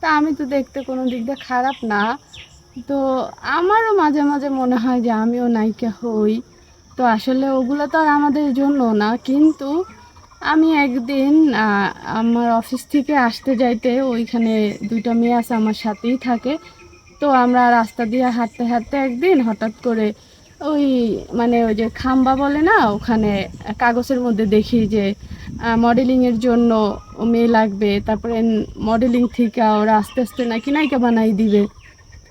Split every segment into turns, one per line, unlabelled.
তা আমি তো দেখতে কোনো দিক দিয়ে খারাপ না। তো আমারও মাঝে মাঝে মনে হয় যে আমিও নায়িকা হই। তো আসলে ওগুলো তো আর আমাদের জন্য না, কিন্তু আমি একদিন আমার অফিস থেকে আসতে যাইতে ওইখানে দুইটা মেয়ে আছে আমার সাথেই থাকে। তো আমরা রাস্তা দিয়ে হাঁটতে হাঁটতে একদিন হঠাৎ করে ওই মানে ওই যে খাম্বা বলে না ওখানে, কাগজের মধ্যে দেখি যে মডেলিংয়ের জন্য মেয়ে লাগবে, তারপরে মডেলিং থেকে ওরা আস্তে আস্তে নাকি নায়িকা বানাই দিবে।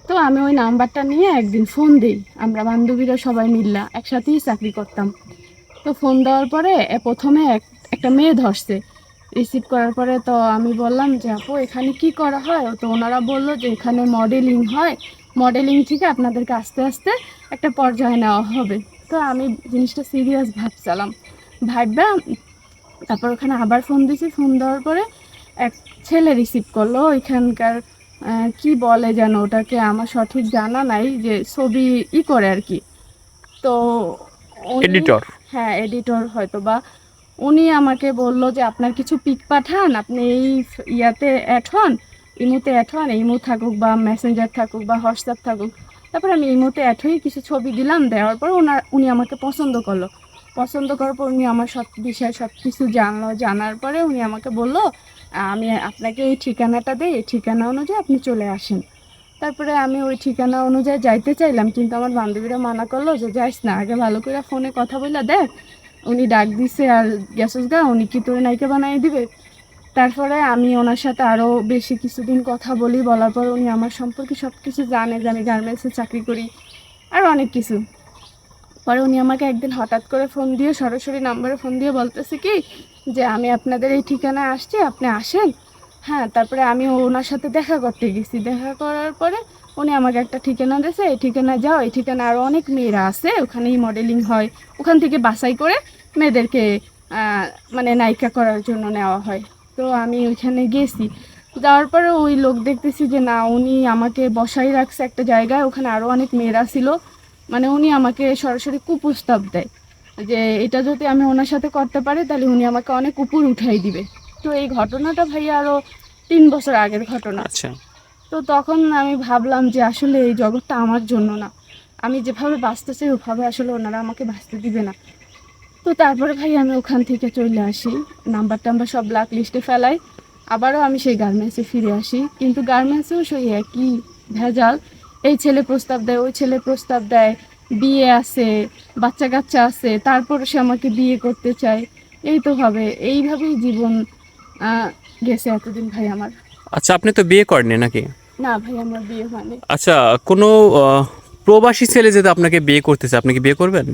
তো আমি ওই নাম্বারটা নিয়ে একদিন ফোন দিই, আমরা বান্ধবীরা সবাই মিললা একসাথেই চাকরি করতাম। তো ফোন দেওয়ার পরে প্রথমে একটা মেয়ে ধরছে। রিসিভ করার পরে তো আমি বললাম যে আপু এখানে কি করা হয়, তো ওনারা বললো যে এখানে মডেলিং হয়, মডেলিং থেকে আপনাদেরকে আস্তে আস্তে একটা পর্যায়ে নেওয়া হবে। তো আমি জিনিসটা সিরিয়াস ভাবছিলাম, ভাববা তারপর ওখানে আবার ফোন দিয়েছি। ফোন দেওয়ার পরে এক ছেলে রিসিভ করলো ওইখানকার, কি বলে যেন ওটাকে, আমার সঠিক জানা নাই, যে ছবি করে আর কি। তো উনি,
এডিটর।
হ্যাঁ এডিটর হয়তো বা, উনি আমাকে বলল যে আপনার কিছু পিক পাঠান, আপনি এই ইয়াতে অ্যাড হন, ইমোতে অ্যাড হন, ইমো থাকুক বা মেসেঞ্জার থাকুক বা হোয়াটসঅ্যাপ থাকুক। তারপরে আমি ইমোতে অ্যাড হয়ে কিছু ছবি দিলাম, দেওয়ার পর উনি আমাকে পছন্দ করলো। পছন্দ করার পর উনি আমার সব বিষয়ে সব কিছু জানলো, জানার পরে উনি আমাকে বলল আমি আপনাকে এই ঠিকানাটা দিই, এই ঠিকানা অনুযায়ী আপনি চলে আসেন। তারপরে আমি ওই ঠিকানা অনুযায়ী যাইতে চাইলাম, কিন্তু আমার বান্ধবীরা মানা করলো যে যাইস না, আগে ভালো করে ফোনে কথা বলে দেখ, উনি ডাক দিছে আর গেছস গা, উনি কি তোরে নায়িকা বানিয়ে দিবে। তারপরে আমি ওনার সাথে আরও বেশি কিছুদিন কথা বলি, বলার পর উনি আমার সম্পর্কে সব কিছু জানে যে আমি গার্মেন্টসে চাকরি করি আর অনেক কিছু। পরে উনি আমাকে একদিন হঠাৎ করে ফোন দিয়ে, সরাসরি নাম্বারে ফোন দিয়ে বলতেছে কি যে আমি আপনাদের এই ঠিকানায় আসছি, আপনি আসেন। হ্যাঁ, তারপরে আমি ওনার সাথে দেখা করতে গেছি। দেখা করার পরে উনি আমাকে একটা ঠিকানা দিয়েছে, এই ঠিকানা যাও, এই ঠিকানা আরও অনেক মেয়েরা আছে, ওখানেই মডেলিং হয়, ওখান থেকে বাছাই করে মেয়েদেরকে মানে নায়িকা করার জন্য নেওয়া হয়। তো আমি ওইখানে গেছি, যাওয়ার পরে ওই লোক দেখতেছি যে না, উনি আমাকে বসাই রাখছে একটা জায়গায়, ওখানে আরও অনেক মেয়েরা ছিল। মানে উনি আমাকে সরাসরি কুপ্রস্তাব দেয় যে এটা যদি আমি ওনার সাথে করতে পারি তাহলে উনি আমাকে অনেক উপর উঠাই দিবে। তো এই ঘটনাটা ভাইয়া আরও 3 বছর আগের ঘটনা।
আচ্ছা।
তো তখন আমি ভাবলাম যে আসলে এই জগৎটা আমার জন্য না, আমি যেভাবে বাঁচতে চাই ওভাবে আসলে ওনারা আমাকে বাঁচতে দিবে না। তো তারপরে ভাই আমি ওখান থেকে চলে আসি, নাম্বার টাম্বার সব ব্ল্যাক লিস্টে ফেলাই। আবারও আমি সেই গার্মেন্টসে ফিরে আসি, কিন্তু গার্মেন্টসেও সেই একই ভেজাল। এই ছেলে প্রস্তাব দেয়, ওই ছেলে প্রস্তাব দেয়, বিয়ে আছে, বাচ্চা কাচ্চা আছে, তারপর সে আমাকে বিয়ে করতে চায়। এই তো হবে, এইভাবেই জীবন গেছে এতদিন ভাই আমার।
আচ্ছা, আপনি তো বিয়ে করেননি নাকি?
না ভাই, আমার বিয়ে হয়নি।
আচ্ছা, কোনো প্রবাসী ছেলে যদি আপনাকে বিয়ে করতে চায়, আপনি কি বিয়ে করবেন?